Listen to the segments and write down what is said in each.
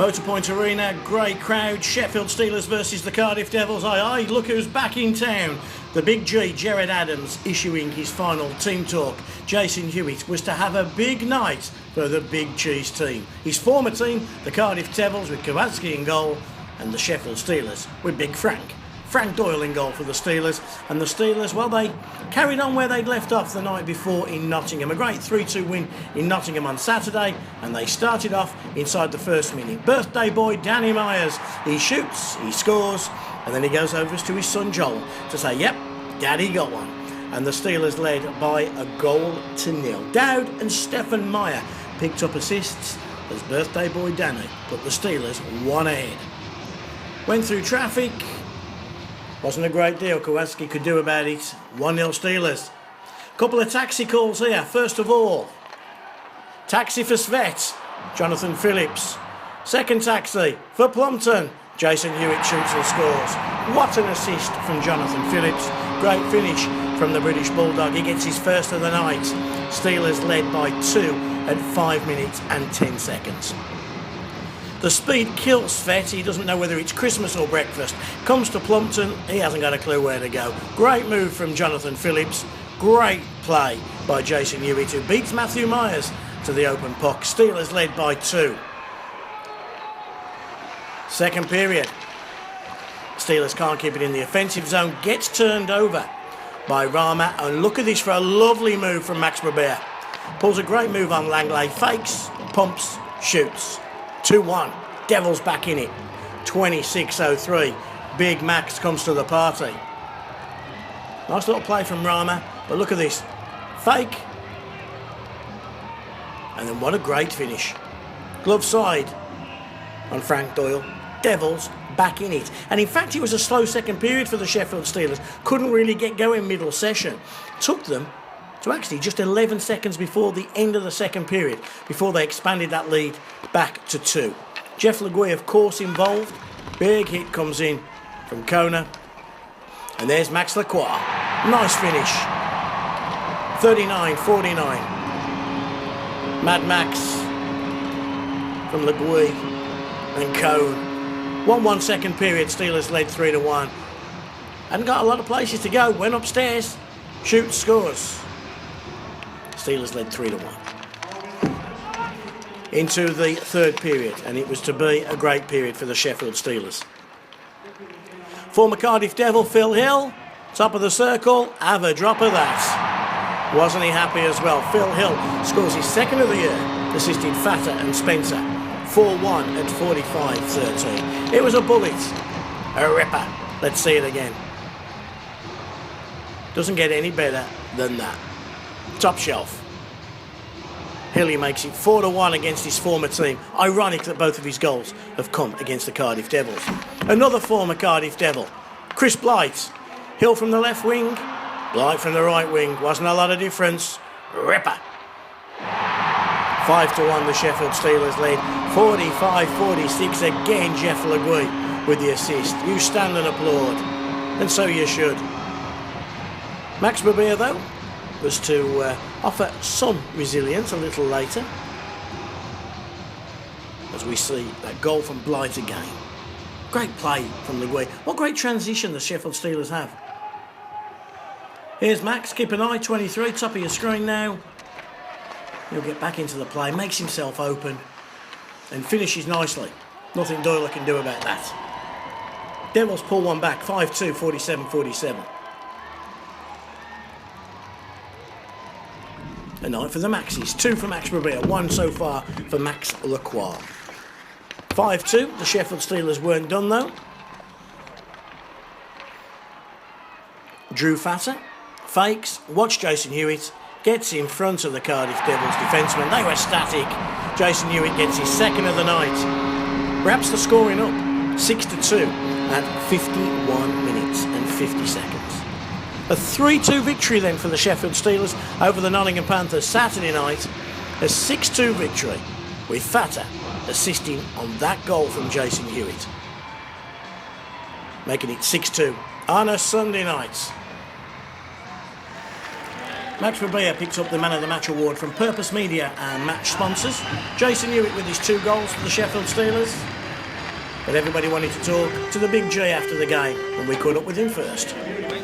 Motorpoint Arena, great crowd. Sheffield Steelers versus the Cardiff Devils. Aye, aye, look who's back in town. The big G, Gerad Adams, issuing his final team talk. Jason Hewitt was to have a big night for the Big Cheese team. His former team, the Cardiff Devils, with Kowalski in goal, and the Sheffield Steelers with Big Frank Doyle in goal for the Steelers. And the Steelers, well, they carried on where they'd left off the night before in Nottingham. A great 3-2 win in Nottingham on Saturday, and they started off inside the first minute. Birthday boy Danny Myers, he shoots, he scores, and then he goes over to his son Joel to say, yep, Daddy got one. And the Steelers led by 1-0. Dowd and Stephen Meyer picked up assists as birthday boy Danny put the Steelers one ahead. Went through traffic. Wasn't a great deal Kowalski could do about it. 1-0 Steelers. Couple of taxi calls here. First of all, taxi for Svet, Jonathan Phillips. Second taxi for Plumpton. Jason Hewitt shoots and scores. What an assist from Jonathan Phillips. Great finish from the British Bulldog. He gets his first of the night. Steelers led by 2 at 5 minutes and 10 seconds. The speed kills Svet. He doesn't know whether it's Christmas or breakfast. Comes to Plumpton. He hasn't got a clue where to go. Great move from Jonathan Phillips. Great play by Jason Hewitt, who beats Matthew Myers to the open puck. Steelers led by 2. Second period. Steelers can't keep it in the offensive zone. Gets turned over by Rama. And look at this for a lovely move from Max Berbea. Pulls a great move on Langley. Fakes, pumps, shoots. 2-1. Devils back in it. 26:03. Big Max comes to the party. Nice little play from Rama. But look at this. Fake. And then what a great finish. Glove side on Frank Doyle. Devils back in it. And in fact, it was a slow second period for the Sheffield Steelers. Couldn't really get going middle session. Took them to actually just 11 seconds before the end of the second period, before they expanded that lead back to 2. Jeff Legui, of course, involved. Big hit comes in from Kona. And there's Max Lacroix. Nice finish. 39-49. Mad Max from Legui and Cone. 1-1 second period. Steelers led 3-1. Hadn't got a lot of places to go. Went upstairs. Shoots, scores. Steelers led 3-1. Into the third period, and it was to be a great period for the Sheffield Steelers. Former Cardiff Devil Phil Hill, top of the circle, have a drop of that. Wasn't he happy as well? Phil Hill scores his second of the year, assisted Fatter and Spencer. 4-1 at 45-13. It was a bullet, a ripper. Let's see it again. Doesn't get any better than that. Top shelf. Hilly makes it 4-1 against his former team. Ironic that both of his goals have come against the Cardiff Devils. Another former Cardiff Devil, Chris Blight. Hill from the left wing, Blight from the right wing. Wasn't a lot of difference. Ripper. 5-1 the Sheffield Steelers led. 45-46 again. Jeff Legui with the assist. You stand and applaud, and so you should. Max Berbea, though, was to offer some resilience a little later, as we see that goal from Blight again. Great play from Legui. What great transition the Sheffield Steelers have. Here's Max, keep an eye, 23, top of your screen now. He'll get back into the play, makes himself open, and finishes nicely. Nothing Doyle can do about that. Devils pull one back, 5-2, 47-47. A night for the Maxis. 2 for Max Berbea, 1 so far for Max Lacroix. 5-2. The Sheffield Steelers weren't done though. Drew Fatter fakes. Watch Jason Hewitt. Gets in front of the Cardiff Devils defencemen. They were static. Jason Hewitt gets his second of the night. Wraps the scoring up. 6-2 at 51 minutes and 50 seconds. A 3-2 victory then for the Sheffield Steelers over the Nottingham Panthers Saturday night. A 6-2 victory with Fatter assisting on that goal from Jason Hewitt. Making it 6-2 on a Sunday night. Max Berbea picks up the Man of the Match award from Purpose Media and match sponsors. Jason Hewitt with his 2 goals for the Sheffield Steelers. But everybody wanted to talk to the Big G after the game, and we caught up with him first. I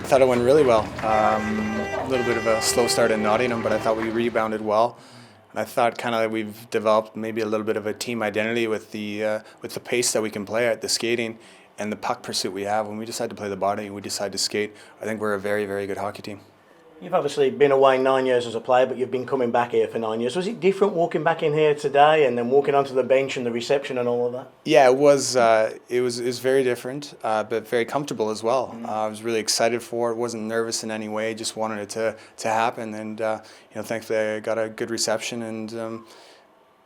thought it went really well. A little bit of a slow start in Nottingham, but I thought we rebounded well. And I thought kind of we've developed maybe a little bit of a team identity with the pace that we can play at, the skating, and the puck pursuit we have. When we decide to play the body and we decide to skate, I think we're a very, very good hockey team. You've obviously been away 9 years as a player, but you've been coming back here for 9 years. Was it different walking back in here today and then walking onto the bench and the reception and all of that? Yeah, it was. It was very different, but very comfortable as well. I was really excited for it. Wasn't nervous in any way. Just wanted it to happen, and thankfully I got a good reception. And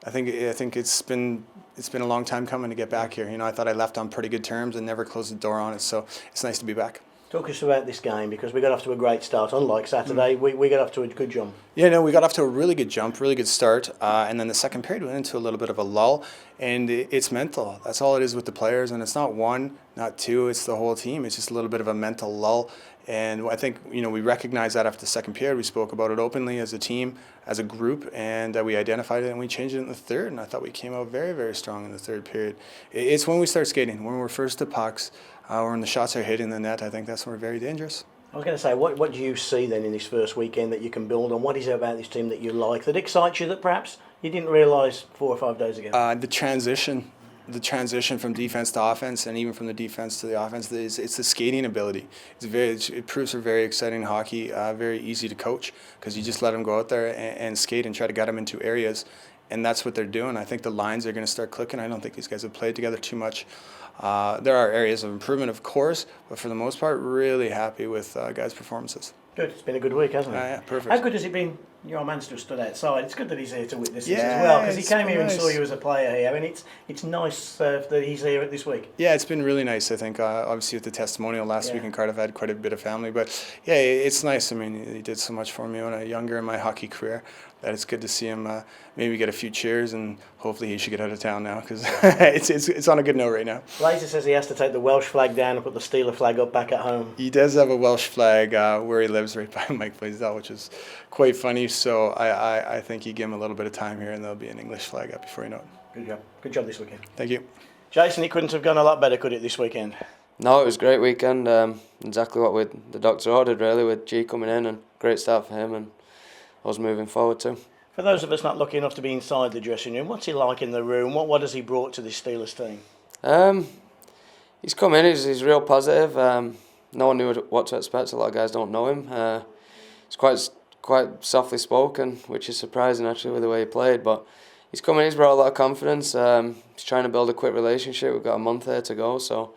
I think it's been a long time coming to get back here. I thought I left on pretty good terms and never closed the door on it. So it's nice to be back. Talk us about this game, because we got off to a great start. Unlike Saturday, we got off to a good jump. Yeah, no, we got off to a really good jump, really good start, and then the second period went into a little bit of a lull, and it's mental. That's all it is with the players, and it's not one, not two, it's the whole team. It's just a little bit of a mental lull, and I think we recognized that after the second period. We spoke about it openly as a team, as a group, and we identified it, and we changed it in the third, and I thought we came out very, very strong in the third period. It's when we start skating, when we're first to pucks, when the shots are hitting the net, I think that's when we're very dangerous. I was going to say, what do you see then in this first weekend that you can build on? What is it about this team that you like, that excites you, that perhaps you didn't realise 4 or 5 days ago? The transition from defense to offense, and even from the defense to the offense, it's the skating ability. It proves for very exciting hockey, very easy to coach, because you just let them go out there and skate and try to get them into areas, and that's what they're doing. I think the lines are going to start clicking. I don't think these guys have played together too much. There are areas of improvement, of course, but for the most part, really happy with guys' performances. Good. It's been a good week, hasn't it? Yeah, perfect. How good has it been? Your man's just stood outside. It's good that he's here to witness this as well, because he came here and saw you as a player here. I mean, it's nice that he's here this week. Yeah, it's been really nice, I think. Obviously, with the testimonial last week in Cardiff, I had quite a bit of family. But, yeah, it's nice. I mean, he did so much for me when I was younger in my hockey career that it's good to see him maybe get a few cheers, and hopefully he should get out of town now, because it's on a good note right now. Laser says he has to take the Welsh flag down and put the Steeler flag up back at home. He does have a Welsh flag where he lives, right by Mike Blaisdell, which is quite funny. So I think you give him a little bit of time here, and there'll be an English flag up before you know it. Good job. Good job this weekend. Thank you. Jason, it couldn't have gone a lot better, could it, this weekend? No, it was a great weekend. Exactly what the doctor ordered, really, with G coming in, and great start for him, and I was moving forward too. For those of us not lucky enough to be inside the dressing room, what's he like in the room? What has he brought to this Steelers team? He's come in, he's real positive. No one knew what to expect. A lot of guys don't know him. He's quite softly spoken, which is surprising actually with the way he played. But he's come in, he's brought a lot of confidence. He's trying to build a quick relationship. We've got a month here to go, so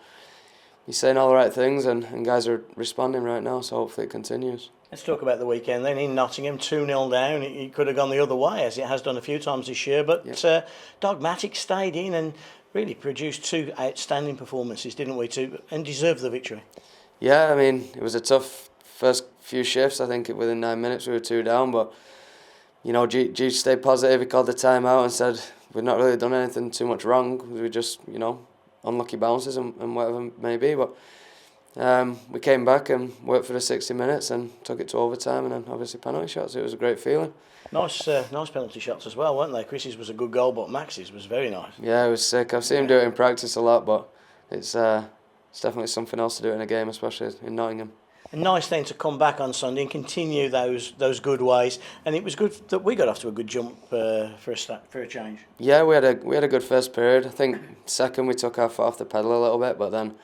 he's saying all the right things, and guys are responding right now, so hopefully it continues. Let's talk about the weekend then. In Nottingham, 2-0 down. It could have gone the other way, as it has done a few times this year, but Dogmatic stayed in and really produced 2 outstanding performances, didn't we, and deserved the victory. Yeah, I mean, it was a tough first few shifts. I think within 9 minutes we were 2 down, but G stayed positive. He called the timeout and said we've not really done anything too much wrong. We were just unlucky bounces and whatever it may be, but we came back and worked for the 60 minutes and took it to overtime, and then obviously penalty shots. It was a great feeling. Nice penalty shots as well, weren't they? Chris's was a good goal, but Max's was very nice. Yeah, it was sick. I've seen him do it in practice a lot, but it's definitely something else to do in a game, especially in Nottingham. And nice then to come back on Sunday and continue those good ways. And it was good that we got off to a good jump for a change. Yeah, we had a good first period. I think second we took our foot off the pedal a little bit, but then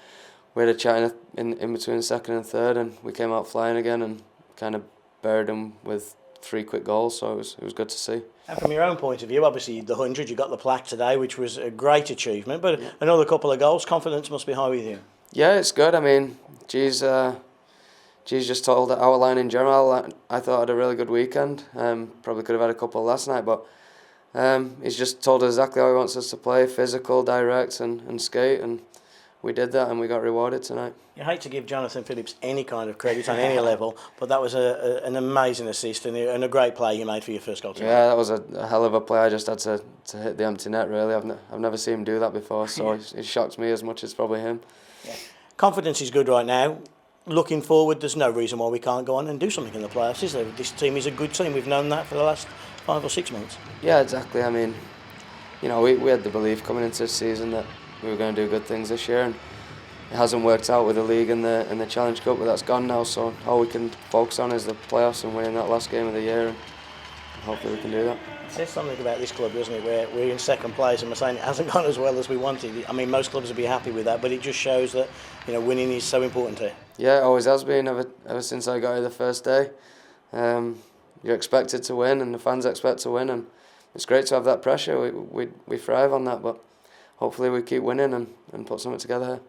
we had a chat in between second and third, and we came out flying again and kind of buried them with 3 quick goals. So it was good to see. And from your own point of view, obviously the 100, you got the plaque today, which was a great achievement. But another couple of goals, confidence must be high with you. Yeah, it's good. I mean, G's just told our line in general. I thought I had a really good weekend. Probably could have had a couple last night, but he's just told us exactly how he wants us to play: physical, direct, and skate. And we did that, and we got rewarded tonight. You hate to give Jonathan Phillips any kind of credit on any level, but that was an amazing assist and a great play you made for your first goal tonight. Yeah, that was a hell of a play. I just had to hit the empty net, really. I've never seen him do that before, so it shocked me as much as probably him. Yeah. Confidence is good right now. Looking forward, there's no reason why we can't go on and do something in the playoffs, is there? This team is a good team. We've known that for the last 5 or 6 months. Yeah, exactly. I mean, you know, we had the belief coming into the season that we were going to do good things this year, and it hasn't worked out with the league and the Challenge Cup, but that's gone now. So all we can focus on is the playoffs and winning that last game of the year, and hopefully we can do that. It says something about this club, doesn't it? Where we're in second place and we're saying it hasn't gone as well as we wanted. I mean, most clubs would be happy with that, but it just shows that, you know, winning is so important here. Yeah, it always has been ever since I got here the first day. You're expected to win, and the fans expect to win, and it's great to have that pressure. We thrive on that, but hopefully we keep winning and put something together here.